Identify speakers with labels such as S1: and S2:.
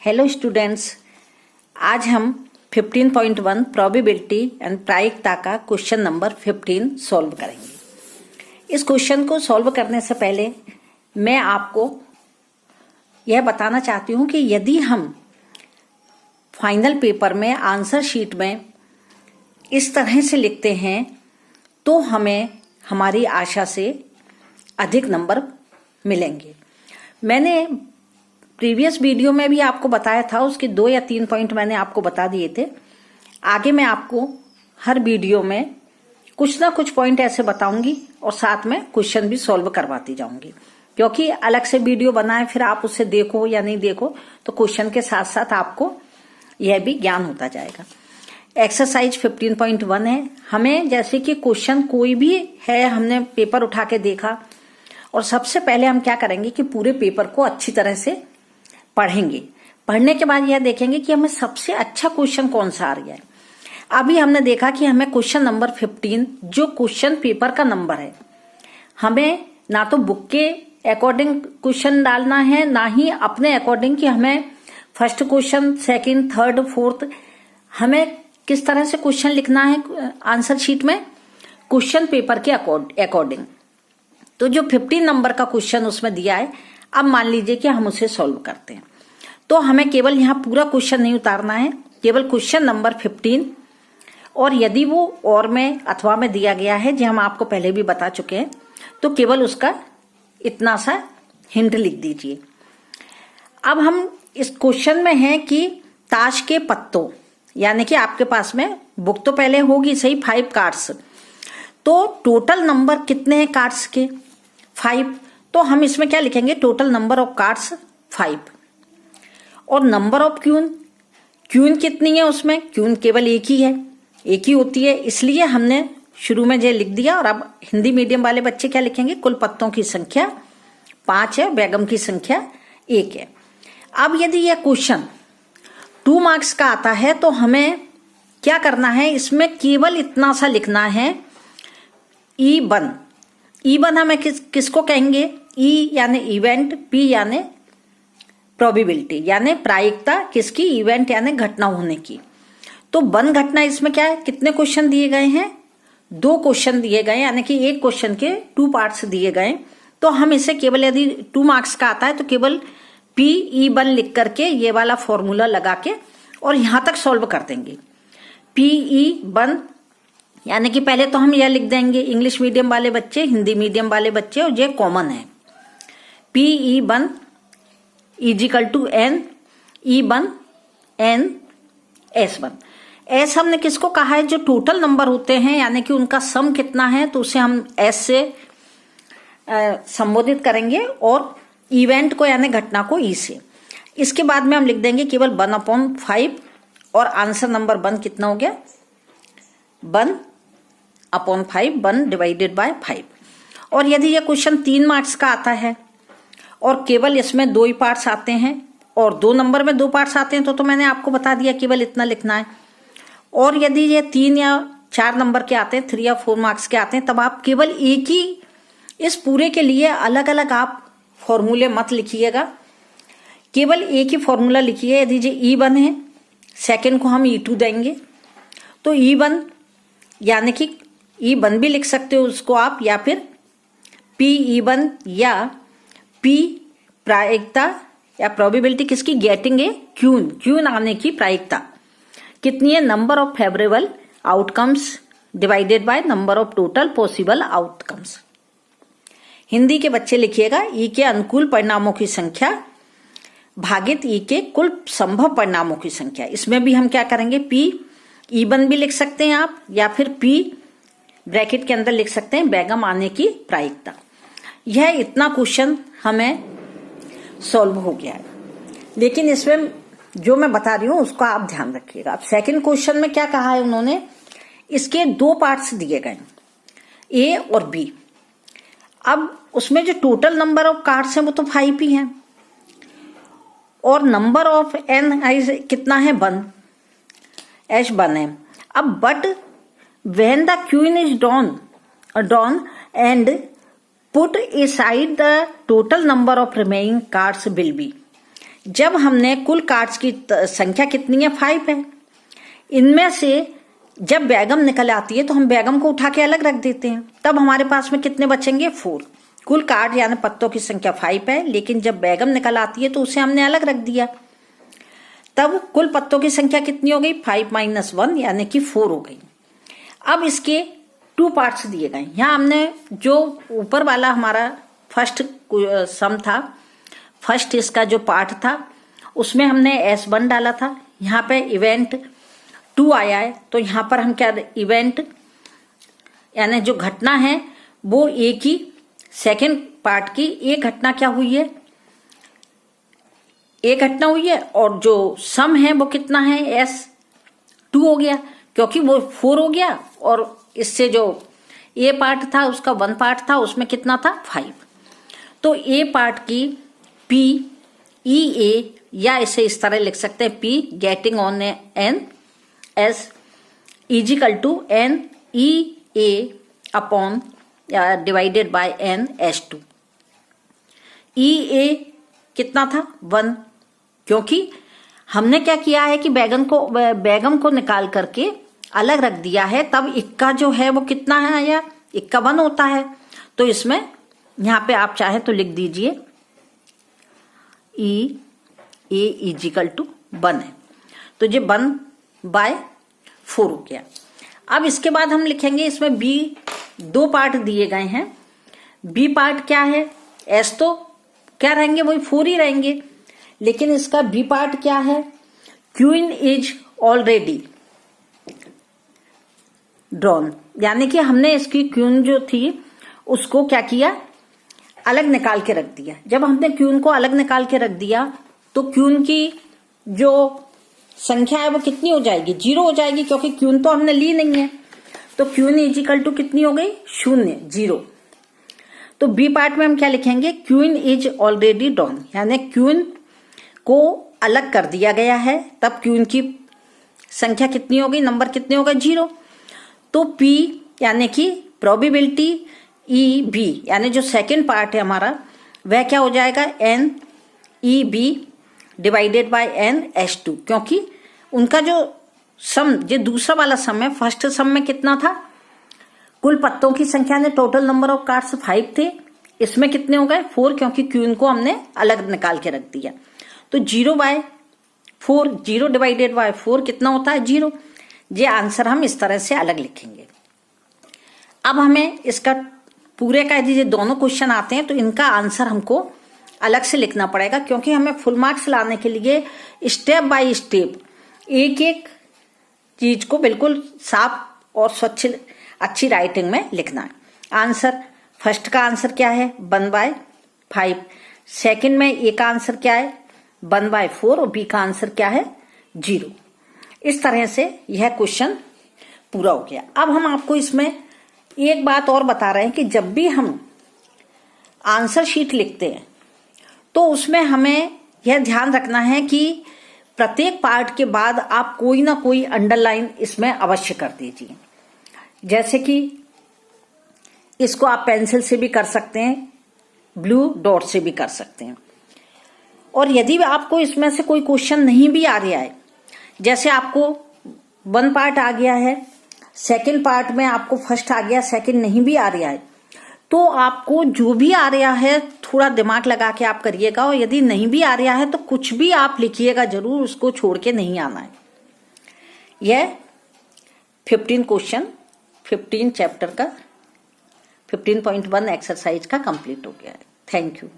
S1: Hello students, आज हम 15.1 probability and प्रायिकता का क्वेश्चन नंबर 15 सॉल्व करेंगे। इस क्वेश्चन को सॉल्व करने से पहले मैं आपको यह बताना चाहती हूं कि यदि हम फाइनल पेपर में आंसर शीट में इस तरह से लिखते हैं तो हमें हमारी आशा से अधिक नंबर मिलेंगे। मैंने प्रीवियस वीडियो में भी आपको बताया था, उसके 2 या 3 पॉइंट मैंने आपको बता दिए थे। आगे मैं आपको हर वीडियो में कुछ ना कुछ पॉइंट ऐसे बताऊंगी और साथ में क्वेश्चन भी सॉल्व करवाती जाऊंगी, क्योंकि अलग से वीडियो बनाए फिर आप उसे देखो या नहीं देखो तो क्वेश्चन के साथ साथ आपको यह भी ज्ञान होता जाएगा। एक्सरसाइज 15.1 है। हमें जैसे कि क्वेश्चन कोई भी है, हमने पेपर उठा के देखा और सबसे पहले हम क्या करेंगे कि पूरे पेपर को अच्छी तरह से पढ़ेंगे। पढ़ने के बाद यह देखेंगे कि हमें सबसे अच्छा क्वेश्चन कौन सा आ रहा है। अभी हमने देखा कि हमें क्वेश्चन नंबर 15 जो क्वेश्चन पेपर का नंबर है, हमें ना तो बुक के अकॉर्डिंग क्वेश्चन डालना है, ना ही अपने अकॉर्डिंग कि हमें first question, second, third, fourth, हमें किस तरह से क्वेश्चन लिखना है आंसर शीट में क्वेश्चन पेपर के अकॉर्डिंग। तो जो 15 नंबर का क्वेश्चन उसमें दिया है, अब मान लीजिए कि हम उसे सॉल्व करते हैं तो हमें केवल यहाँ पूरा क्वेश्चन नहीं उतारना है, केवल क्वेश्चन नंबर 15, और यदि वो और में अथवा में दिया गया है जो हम आपको पहले भी बता चुके हैं तो केवल उसका इतना सा हिंट लिख दीजिए। अब हम इस क्वेश्चन में हैं कि ताश के पत्तों, यानी कि आपके पास में बुक तो पहले होगी सही, 5 कार्ड्स, तो टोटल नंबर कितने हैं कार्ड्स के? 5। तो हम इसमें क्या लिखेंगे? Total number of cards 5। और नंबर ऑफ क्यून, क्यून कितनी है उसमें? क्यून केवल एक ही है, एक ही होती है, इसलिए हमने शुरू में ये लिख दिया। और अब हिंदी मीडियम वाले बच्चे क्या लिखेंगे? कुल पत्तों की संख्या 5 है, बेगम की संख्या 1 है। अब यदि यह क्वेश्चन 2 मार्क्स का आता है तो हमें क्या करना है? इसमें केवल इतना सा लिखना है, E1। E1 हमें किसको कहेंगे? E यानी इवेंट, P यानी प्रोबेबिलिटी, यानी प्रायिकता किसकी? इवेंट यानी घटना होने की। तो 1 घटना इसमें क्या है? कितने क्वेश्चन दिए गए हैं? 2 क्वेश्चन दिए गए, यानी कि एक क्वेश्चन के 2 पार्ट्स दिए गए। तो हम इसे केवल यदि 2 मार्क्स का आता है तो केवल PE1 लिख करके ये वाला फॉर्मूला लगा के और यहां तक सॉल्व कर देंगे। PE1 यानी कि पहले तो हम यह लिख देंगे, इंग्लिश मीडियम वाले बच्चे, हिंदी मीडियम वाले बच्चे, और ये कॉमन है। PE1 equal to N E1 N S1। S हमने किसको कहा है? जो टोटल नंबर होते हैं, यानी कि उनका सम कितना है, तो उसे हम S से संबोधित करेंगे, और इवेंट को यानी घटना को E से। इसके बाद में हम लिख देंगे केवल 1/5, और आंसर नंबर 1 कितना हो गया? 1/5, 1 डिवाइडेड बाय 5। और यदि यह क्वेश्चन 3 मार्क्स का आता है और केवल इसमें 2 ही पार्ट्स आते हैं और 2 नंबर में 2 पार्ट्स आते हैं तो मैंने आपको बता दिया केवल इतना लिखना है। और यदि ये 3 या 4 नंबर के आते हैं, 3 या 4 मार्क्स के आते हैं, तब आप केवल एक ही, इस पूरे के लिए अलग अलग आप फॉर्मूले मत लिखिएगा, केवल एक ही फॉर्मूला लिखिए। यदि ये E1 है, सेकंड को हम E2 देंगे, तो E1 यानी कि E1 भी लिख सकते हो उसको आप, या फिर PE1 या P प्रायिकता या प्रोबेबिलिटी किसकी? गेटिंग ए क्यून, क्यून आने की प्रायिकता कितनी है? Number of favourable outcomes divided by number of total possible outcomes. Hindi के बच्चे लिखिएगा, E के अनुकूल परिणामों की संख्या भागित E के कुल संभव परिणामों की संख्या। इसमें भी हम क्या करेंगे? PE1 भी लिख सकते हैं आप, या फिर P ब्रैकेट के अंदर लिख सकते हैं बेगम आने की प्रायिकता। यह इतना क्वेश्चन हमें सॉल्व हो गया है, लेकिन इसमें जो मैं बता रही हूं उसका आप ध्यान रखिएगा। अब सेकंड क्वेश्चन में क्या कहा है उन्होंने? इसके 2 पार्ट्स दिए गए, A और B। अब उसमें जो टोटल नंबर ऑफ कार्ड्स हैं वो तो 5 ही हैं, और नंबर ऑफ N कितना है? 1, H1 है। अब but when the queue is drawn and put aside the total number of remaining cards will be, जब हमने कुल कार्ड्स की संख्या कितनी है 5 है, इनमें से जब बेगम निकल आती है तो हम बेगम को उठा के अलग रख देते हैं, तब हमारे पास में कितने बचेंगे 4। कुल कार्ड यानी पत्तों की संख्या 5 है, लेकिन जब बेगम निकल आती है तो उसे हमने अलग रख दिया, तब कुल पत्तों की संख्या कितनी हो गई 5 - 1 यानी कि 4 हो गई। अब इसके 2 पार्ट्स दिए गए। यहाँ हमने जो ऊपर वाला हमारा फर्स्ट सम था, फर्स्ट इसका जो पार्ट था उसमें हमने S1 डाला था। यहाँ पे इवेंट 2 आया है, तो यहाँ पर हम क्या इवेंट यानी जो घटना है वो एक ही सेकेंड पार्ट की एक घटना क्या हुई है, एक घटना हुई है, और जो सम है वो कितना है S2 हो गया, क्योंकि वो 4 हो गया और इससे जो ए पार्ट था उसका 1 पार्ट था, उसमें कितना था 5। तो ए पार्ट की P E A या इसे इस तरह लिख सकते हैं P getting on N S equal to N E A upon divided by N S2। E A कितना था 1, क्योंकि हमने क्या किया है कि बेगम को निकाल करके अलग रख दिया है, तब इक्का जो है वो कितना है आया, इक्का 1 होता है। तो इसमें यहां पे आप चाहे तो लिख दीजिए E A इजिकल टू 1 है, तो ये 1/4 हो गया। अब इसके बाद हम लिखेंगे इसमें B 2 पार्ट दिए गए हैं। B पार्ट क्या है, S तो क्या रहेंगे वही 4 ही रहेंगे, लेकिन इसका B पार्ट क्या है, क्वीन इज ऑलरेडी ड्रॉन, यानी कि हमने इसकी क्वीन जो थी उसको क्या किया, अलग निकाल के रख दिया। जब हमने क्वीन को अलग निकाल के रख दिया तो क्वीन की जो संख्या है वो कितनी हो जाएगी, 0 हो जाएगी, क्योंकि क्वीन तो हमने ली नहीं है। तो क्वीन इजिकल टू कितनी हो गई 0 0। तो बी पार्ट में हम क्या लिखेंगे, क्वीन इज ऑलरेडी ड्रॉन, यानी क्वीन को अलग कर दिया गया है, तब क्वीन की संख्या कितनी हो गई, नंबर कितने हो गए 0। तो P यानी कि प्रोबेबिलिटी EB यानी जो सेकेंड पार्ट है हमारा वह क्या हो जाएगा NEB डिवाइडेड बाय NS2, क्योंकि उनका जो सम जो दूसरा वाला सम है, फर्स्ट सम में कितना था, कुल पत्तों की संख्या ने टोटल नंबर ऑफ कार्ड्स 5 थे, इसमें कितने हो गए 4, क्योंकि क्वीन को हमने अलग निकाल के रख दिया। तो 0/4 0 डिवाइडेड बाय 4 कितना होता है 0। ये आंसर हम इस तरह से अलग लिखेंगे। अब हमें इसका पूरे का यदि ये दोनों क्वेश्चन आते हैं तो इनका आंसर हमको अलग से लिखना पड़ेगा, क्योंकि हमें फुल मार्क्स लाने के लिए स्टेप बाय स्टेप एक एक चीज को बिल्कुल साफ और स्वच्छ अच्छी राइटिंग में लिखना है। आंसर फर्स्ट का आंसर क्या है 1/5, सेकंड में ए का आंसर क्या है 1/4 और बी का आंसर क्या है 0। इस तरह से यह क्वेश्चन पूरा हो गया। अब हम आपको इसमें एक बात और बता रहे हैं कि जब भी हम आंसर शीट लिखते हैं तो उसमें हमें यह ध्यान रखना है कि प्रत्येक पार्ट के बाद आप कोई ना कोई अंडरलाइन इसमें अवश्य कर दीजिए। जैसे कि इसको आप पेंसिल से भी कर सकते हैं, ब्लू डॉट से भी कर सकते हैं। और यदि आपको इसमें से कोई क्वेश्चन नहीं भी आ रहा है, जैसे आपको 1 पार्ट आ गया है, सेकंड पार्ट में आपको फर्स्ट आ गया, सेकंड नहीं भी आ रहा है, तो आपको जो भी आ रहा है थोड़ा दिमाग लगा के आप करिएगा, और यदि नहीं भी आ रहा है तो कुछ भी आप लिखिएगा जरूर, उसको छोड़ के नहीं आना है। यह 15 क्वेश्चन 15 चैप्टर का 15.1 एक्सरसाइज का कंप्लीट हो गया है। Thank you.